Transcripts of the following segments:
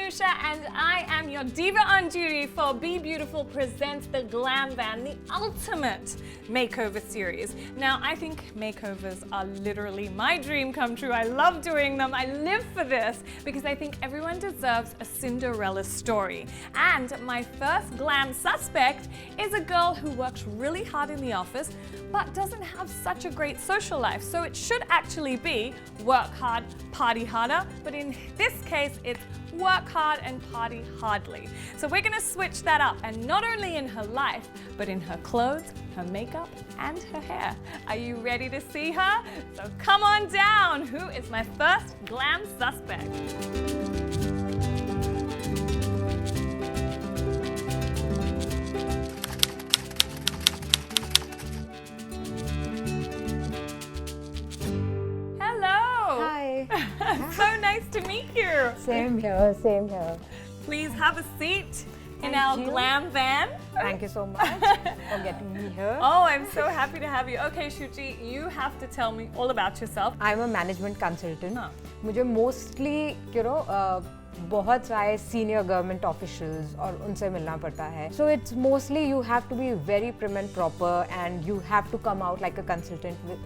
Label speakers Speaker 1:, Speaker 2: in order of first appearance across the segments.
Speaker 1: Anusha and I am your diva on duty for Bebeautiful presents the Glam Van, the ultimate makeover series. Now, I think makeovers are literally my dream come true. I love doing them. I live for this because I think everyone deserves a Cinderella story. And my first glam suspect is a girl who works really hard in the office but doesn't have such a great social life. So it should actually be work hard, party harder, but in this case, it's work hard and party hardly. So we're gonna switch that up, and not only in her life, but in her clothes, her makeup, and her hair. Are you ready to see her? So come on down. Who is my first glam suspect? So nice to meet you.
Speaker 2: Same here, same here.
Speaker 1: Please have a seat in our glam van.
Speaker 2: Thank you so much for getting me here.
Speaker 1: Oh, I'm so happy to have you. Okay, Shuchi, you have to tell me all about yourself.
Speaker 2: I'm a management consultant. मुझे mostly, बहुत सारे senior government officials और उनसे मिलना पड़ता है. So it's mostly you have to be very prim and proper and you have to come out like a consultant with,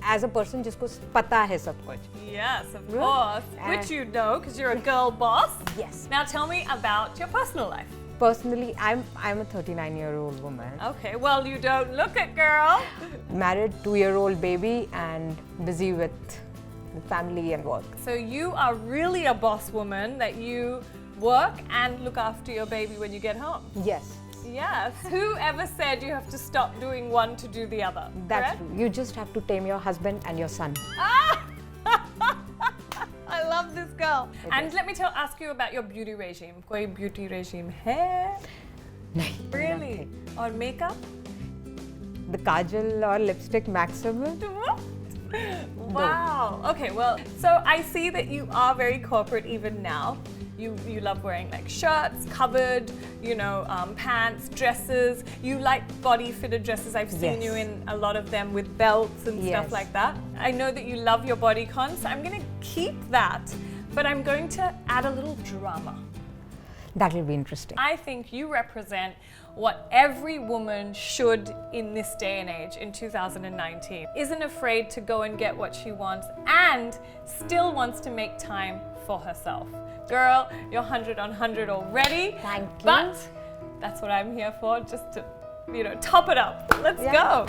Speaker 2: as a person जिसको पता है सब कुछ.
Speaker 1: Yes, of course. Which you know because you're a girl boss.
Speaker 2: Yes.
Speaker 1: Now tell me about your personal life.
Speaker 2: Personally, I'm a 39-year-old woman.
Speaker 1: Okay, well you don't look it, girl.
Speaker 2: Married, 2-year-old baby and busy with family and work.
Speaker 1: So you are really a boss woman that you work and look after your baby when you get home.
Speaker 2: Yes.
Speaker 1: Yes. Whoever said you have to stop doing one to do the other?
Speaker 2: That's true. You just have to tame your husband and your son.
Speaker 1: Ah! I love this girl. And let me ask you about your beauty regime. Koi beauty regime hai?
Speaker 2: नहीं.
Speaker 1: Really? Or makeup?
Speaker 2: The kajal or lipstick maximum.
Speaker 1: Wow. Okay, well, so I see that you are very corporate even now. You love wearing like shirts, covered, pants, dresses. You like body fitted dresses. I've seen you in a lot of them with belts and stuff like that. I know that you love your bodycon, so I'm going to keep that, but I'm going to add a little drama.
Speaker 2: That will be interesting.
Speaker 1: I think you represent what every woman should in this day and age in 2019. Isn't afraid to go and get what she wants and still wants to make time for herself. Girl, you're 100 on 100 already.
Speaker 2: Thank you.
Speaker 1: But that's what I'm here for, just to, top it up. Let's go.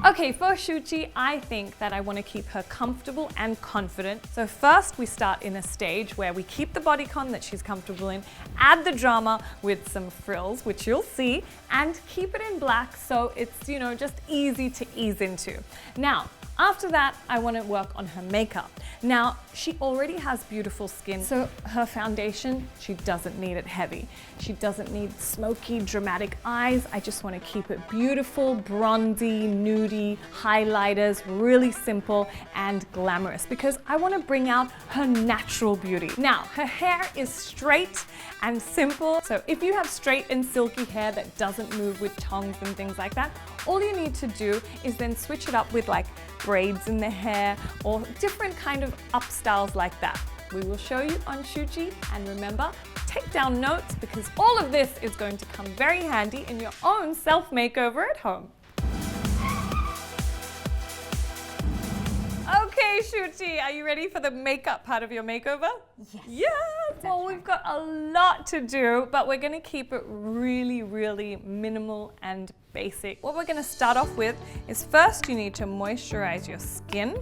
Speaker 1: Okay, for Shuchi, I think that I want to keep her comfortable and confident. So first we start in a stage where we keep the bodycon that she's comfortable in, add the drama with some frills, which you'll see, and keep it in black so it's, just easy to ease into. Now, after that, I want to work on her makeup. Now, she already has beautiful skin, so her foundation, she doesn't need it heavy. She doesn't need smoky, dramatic eyes. I just want to keep it beautiful, bronzy, nudie, highlighters, really simple and glamorous because I want to bring out her natural beauty. Now, her hair is straight and simple. So if you have straight and silky hair that doesn't move with tongs and things like that, all you need to do is then switch it up with like braids in the hair or different kind of up styles like that. We will show you on Shuchi, and remember, take down notes because all of this is going to come very handy in your own self makeover at home. Okay, Shuchi, are you ready for the makeup part of your makeover?
Speaker 2: Yes.
Speaker 1: Yes. Well, we've got a lot to do, but we're going to keep it really, really minimal and basic. What we're going to start off with is first you need to moisturize your skin.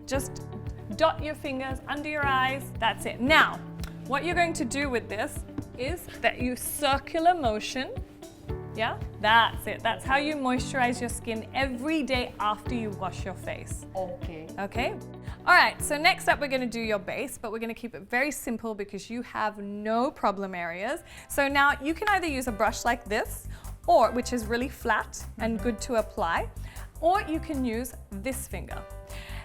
Speaker 1: Just dot your fingers under your eyes. That's it. Now, what you're going to do with this is that you circular motion. Yeah, that's it. That's how you moisturize your skin every day after you wash your face.
Speaker 2: Okay.
Speaker 1: Okay? All right, so next up we're going to do your base, but we're going to keep it very simple because you have no problem areas. So now you can either use a brush like this, or which is really flat and good to apply, or you can use this finger.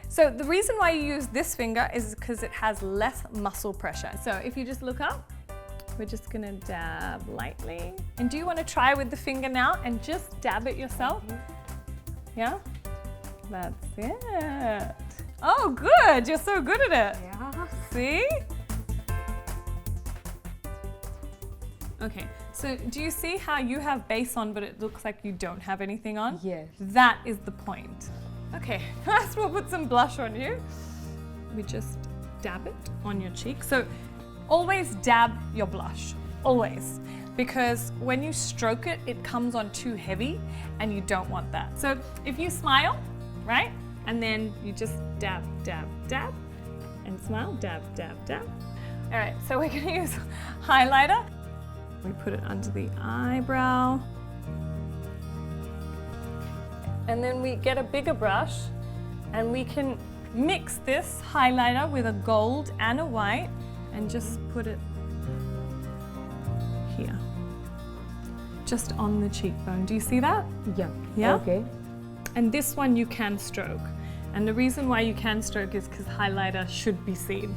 Speaker 1: So the reason why you use this finger is because it has less muscle pressure. So if you just look up, we're just gonna dab lightly. And do you want to try with the finger now and just dab it yourself? Yeah? That's it. Oh, good. You're so good at it.
Speaker 2: Yeah.
Speaker 1: See? Okay, so do you see how you have base on but it looks like you don't have anything on?
Speaker 2: Yes.
Speaker 1: That is the point. Okay, first we'll put some blush on you. We just dab it on your cheek. So always dab your blush, always. Because when you stroke it, it comes on too heavy and you don't want that. So if you smile, right? And then you just dab, dab, dab, and smile, dab, dab, dab. All right, so we're gonna use highlighter. We put it under the eyebrow. And then we get a bigger brush and we can mix this highlighter with a gold and a white and just put it here. Just on the cheekbone. Do you see that?
Speaker 2: Yeah.
Speaker 1: Yeah?
Speaker 2: Okay.
Speaker 1: And this one you can stroke. And the reason why you can stroke is because highlighter should be seen.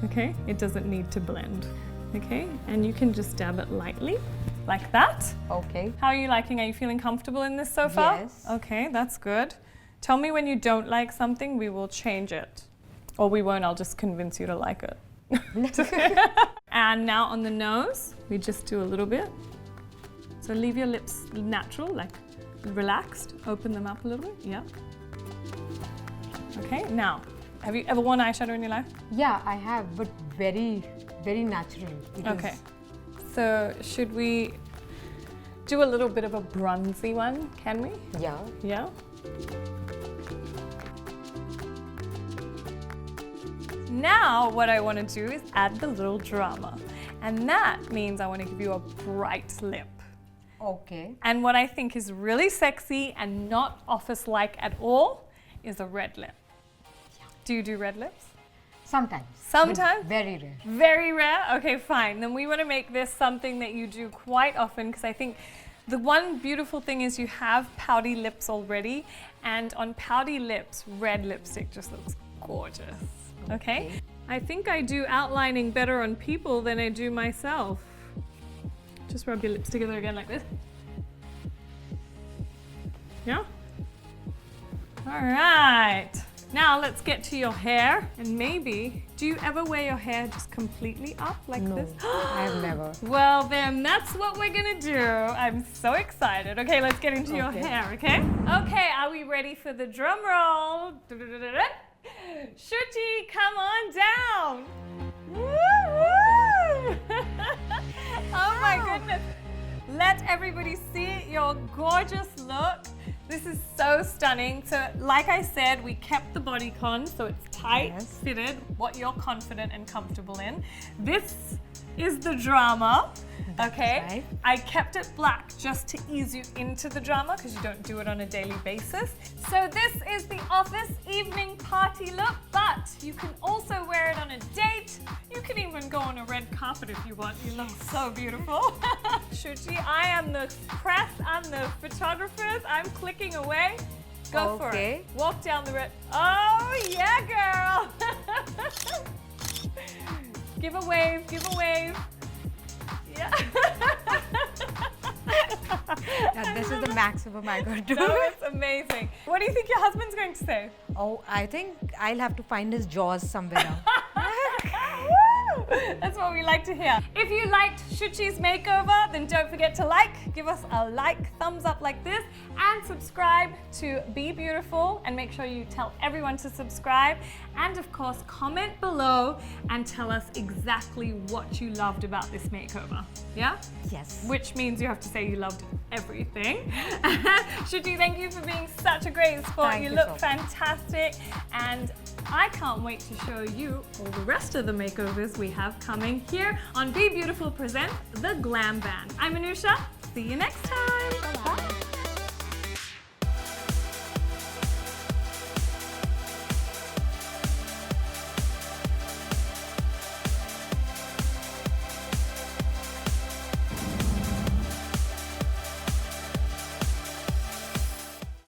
Speaker 1: Okay? It doesn't need to blend. Okay? And you can just dab it lightly, like that.
Speaker 2: Okay.
Speaker 1: How are you liking? Are you feeling comfortable in this so far?
Speaker 2: Yes.
Speaker 1: Okay, that's good. Tell me when you don't like something, we will change it. Or we won't, I'll just convince you to like it. And now on the nose, we just do a little bit. So leave your lips natural, like relaxed. Open them up a little bit, yeah. Okay, now, have you ever worn eyeshadow in your life?
Speaker 2: Yeah, I have, but very, very natural.
Speaker 1: Okay, so should we do a little bit of a bronzy one, can we?
Speaker 2: Yeah.
Speaker 1: Yeah. Now what I want to do is add the little drama. And that means I want to give you a bright lip.
Speaker 2: Okay.
Speaker 1: And what I think is really sexy and not office-like at all is a red lip. Do you do red lips?
Speaker 2: Sometimes.
Speaker 1: Sometimes?
Speaker 2: But very rare.
Speaker 1: Very rare? Okay, fine. Then we want to make this something that you do quite often because I think the one beautiful thing is you have pouty lips already, and on pouty lips, red lipstick just looks gorgeous. Okay? I think I do outlining better on people than I do myself. Just rub your lips together again like this. Yeah? All right. Now let's get to your hair. And maybe, do you ever wear your hair just completely up like this?
Speaker 2: I have never.
Speaker 1: Well, then that's what we're gonna do. I'm so excited. Okay, let's get into your hair, okay? Okay, are we ready for the drum roll? Shuchi, come on down. Woo-woo! Oh my goodness. Let everybody see your gorgeous look. This is so stunning. So like I said, we kept the bodycon, so it's tight, fitted, what you're confident and comfortable in. This is the drama, okay?
Speaker 2: Right.
Speaker 1: I kept it black just to ease you into the drama because you don't do it on a daily basis. So this is the office evening party look, but you can also wear it on a date. You can even go on a red carpet if you want. You look so beautiful. Shuchi, I am the press, I'm the photographers. I'm clicking away. Go for it. Walk down the red. Oh yeah, girl. Give a wave, give a wave. Yeah.
Speaker 2: Yeah, this is the maximum I could do.
Speaker 1: No, it's amazing. What do you think your husband's going to say?
Speaker 2: Oh, I think I'll have to find his jaws somewhere now.
Speaker 1: That's what we like to hear. If you liked Shuchi's makeover, then don't forget to give us a like, thumbs up like this, and subscribe to Be Beautiful, and make sure you tell everyone to subscribe. And of course, comment below and tell us exactly what you loved about this makeover. Yeah?
Speaker 2: Yes.
Speaker 1: Which means you have to say you loved everything. Shuchi, thank you for being such a great sport.
Speaker 2: Thank
Speaker 1: you
Speaker 2: you
Speaker 1: look
Speaker 2: so much.
Speaker 1: fantastic. And I can't wait to show you all the rest of the makeovers we have coming here on Be Beautiful Present The Glam Band. I'm Anusha. See you next time.
Speaker 2: Bye.